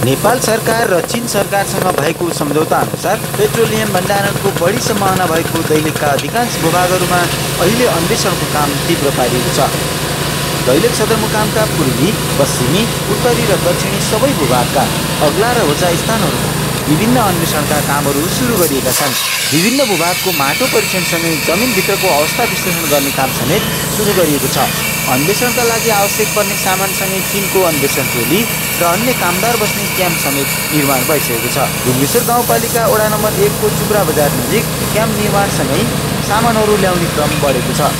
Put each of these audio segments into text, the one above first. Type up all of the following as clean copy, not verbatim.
नेपाल सरकार र चीन सरकारसँग भएको सम्झौता अनुसार पेट्रोलियम भण्डारणको बढी सम्भावना भएको दैलेखका अधिकांश भूभागहरूमा अहिले अन्वेषणको काम तीव्र पारिएको छ। दैलेख सदरमुकामका पूर्वी, पश्चिमी, उत्तरी र दक्षिणी सबै भूभागका अग्ला र होचा स्थानहरूमा विभिन्न अन्वेषणका कामहरू सुरु गरिएका छन्। विभिन्न भूभागको माटो परीक्षणसँगै जमिनभित्रको अवस्था विश्लेषण गर्ने काम समेत सुरु गरिएको छ। अन्वेषणका लागि आवश्यक पर्ने सामानसँगै चीनको अन्वेषण टोली र अन्य कामदार बस्ने क्याम्प समेत निर्माण भइसकेको छ। डुङ्गेश्वर गाउँपालिका वडा नम्बर 1 को चुब्रा बजार नजिक क्याम्प निर्माणसँगै सामानहरू ल्याउने क्रम बढेको छ।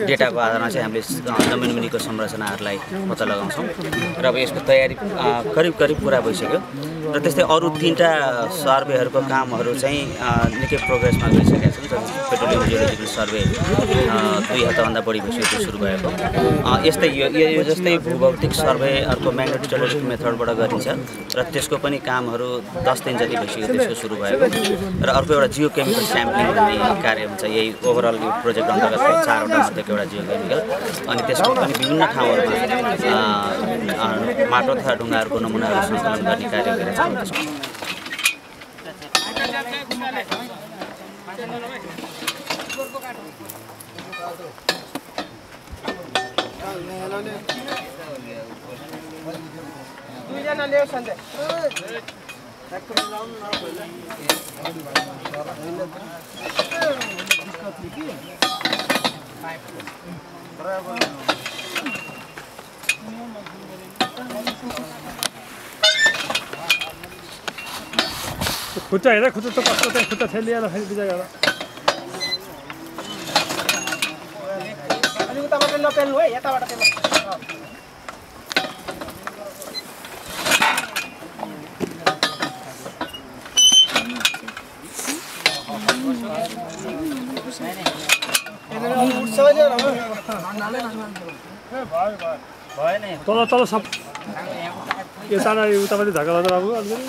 डेटाको आधारमा चाहिँ हामीले जमिन मुनिको संरचनाहरूलाई पत्ता लगाउँछौँ र अब यसको तयारी करिब पुरा भइसक्यो र त्यस्तै अरू 3टा सर्वेहरूको कामहरू चाहिँ निकै प्रोग्रेसमा गइसकेका छन्। पेट्रोलियम जियोलोजिकल सर्वे 2 हप्ताभन्दा बढी भइसक्यो सुरु भएको। यस्तै यो जस्तै भूभौतिक सर्वे अर्को म्याग्नेटोलजिकल मेथडबाट गरिन्छ र त्यसको पनि कामहरू 10 दिन जति भइसक्यो त्यसको सुरु भएको र अर्को एउटा जियोकेमिकल स्याम्पलिङ भन्ने कार्य हुन्छ। यही ओभरअल यो प्रोजेक्ट अन्तर्गत 4वटा मध्येको एउटा जियोकेमिकल अनि त्यसको पनि विभिन्न ठाउँहरूमा माटो तथा ढुङ्गाहरूको नमुनाहरू सङ्कलन गर्ने कार्य गरिन्छ। खुट्टा हेर खुट्टा त कस्तो त्यहाँ खुट्टा ठेलिएर फेरि बिजा गर अलि उताबाट नपेल्नु है यताबाट पेल्नु तल सब यता र उतापट्टि धक्का गर्दा बाबु अलिकति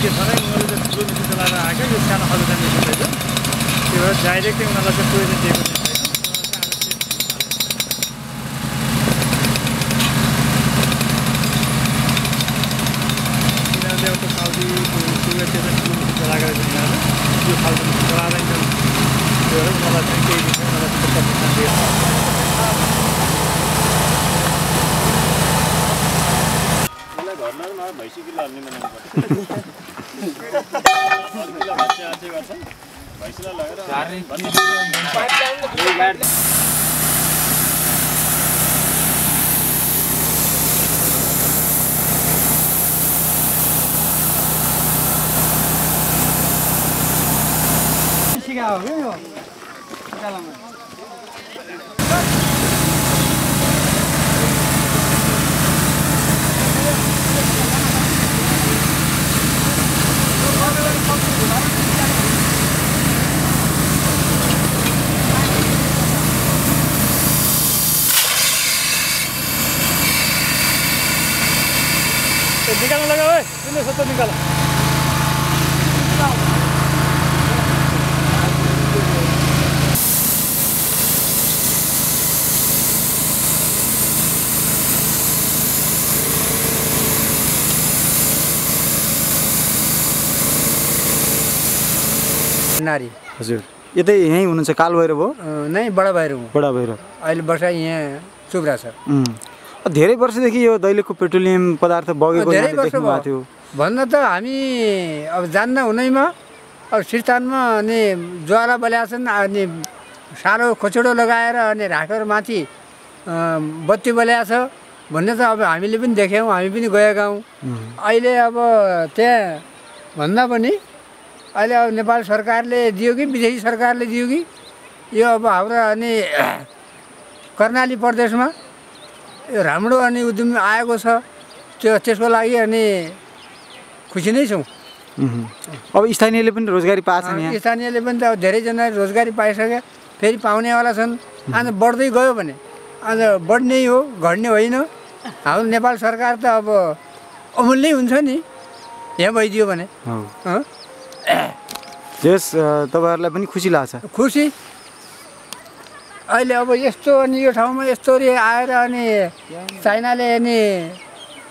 के छ भने उनीहरूले चाहिँ ठुलो मेसिन चलाएर आएको यो सानो खालको चाहिँ मेसिन रहेछ त्यही भएर डाइरेक्टै उनीहरूलाई चाहिँ पोइजन दिएको चाहिँ छैन किनभने एउटा साउदी सुगर त्यो चाहिँ ठुलो मेसिन चलाएको रहेछ उनीहरूले यो खालको मेसिन चलाएर त्यो उनीहरूलाई चाहिँ केही दिन्छ उनीहरूलाई चाहिँ कमिसन दिएको भैँसी किलो हाल्ने बनाउनु पर्छ भैँसीलाई लगेर सिका हो क्या यो निकाल्न लगा है किन सत्तो निकाल नारी हजुर यतै यहीँ हुनुहुन्छ कालो भैरव हो नै बडा भैरव बडा भैरव अहिले बसा यहाँ चुब्रा छ धेरै वर्षदेखि यो दैलेखको पेट्रोलियम पदार्थ बगेको यहाँले देख्नु भएको थियो भन्दा त हामी अब जान्न हुनैमा अब सिरतानमा अनि ज्वाला बल्याछन् अनि सानो खोचडो लगाएर अनि राखेर माथि बत्ती बल्याछ भन्ने त अब हामीले पनि देख्यौँ हामी पनि गएका हौँ अहिले अब त्यहाँ भन्दा पनि अहिले अब नेपाल सरकारले दियो कि विदेशी सरकारले दियो कि यो अब हाम्रो अनि कर्णाली प्रदेशमा यो राम्रो अनि उद्यम आएको छ त्यसको लागि अनि खुसी नै छौँ अब स्थानीयले पनि रोजगारी पाएछन् यहाँ स्थानीयले पनि त अब धेरैजना रोजगारी पाइसके फेरि पाउनेवाला छन् अन्त बढ्दै गयो भने अन्त बढ्ने हो घट्ने होइन हाम्रो नेपाल सरकार त अब अमूल्यै हुन्छ नि यहाँ भइदियो भने त्यस तपाईँहरूलाई पनि खुसी लाग्छ खुसी अहिले अब यस्तो अनि यो ठाउँमा यस्तो आएर अनि चाइनाले अनि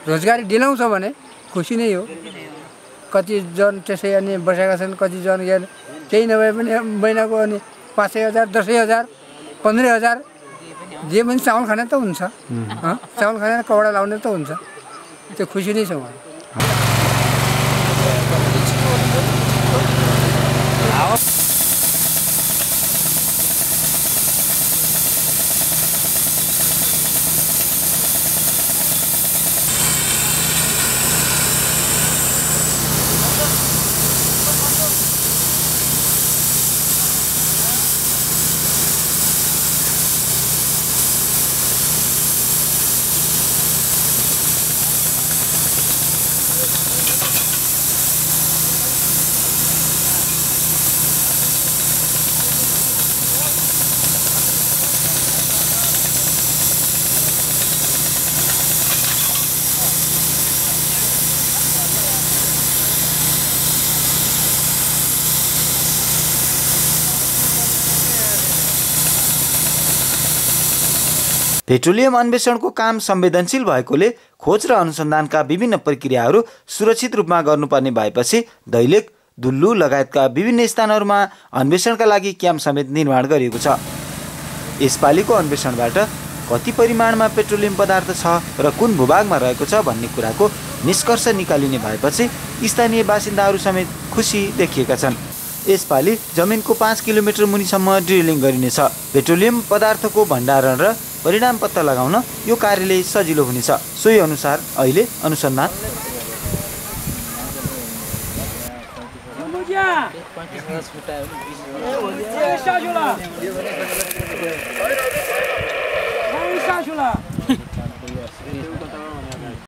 रोजगारी दिलाउँछ भने खुसी नै हो कतिजन त्यसै अनि बसेका छन् कतिजन केही नभए पनि महिनाको अनि 5,000 10,000 15,000 जे पनि चामल खाने त हुन्छ चामल खाने कपडा लाउने त हुन्छ त्यो खुसी नै छौँ पेट्रोलियम अन्वेषणको काम संवेदनशील भएकोले खोज र अनुसन्धानका विभिन्न प्रक्रियाहरू सुरक्षित रूपमा गर्नुपर्ने भएपछि दैलेख दुल्लु लगायतका विभिन्न स्थानहरूमा अन्वेषणका लागि क्याम्प समेत निर्माण गरिएको छ। यसपालिको अन्वेषणबाट कति परिमाणमा पेट्रोलियम पदार्थ छ र कुन भूभागमा रहेको छ भन्ने कुराको निष्कर्ष निकालिने भएपछि स्थानीय बासिन्दाहरू समेत खुसी देखिएका छन्। यसपालि जमिनको 5 किलोमिटर मुनिसम्म ड्रिलिङ गरिनेछ। पेट्रोलियम पदार्थको भण्डारण र परिणाम पत्ता लगाउन यो कार्यले सजिलो हुनेछ। सोही अनुसार अहिले अनुसन्धान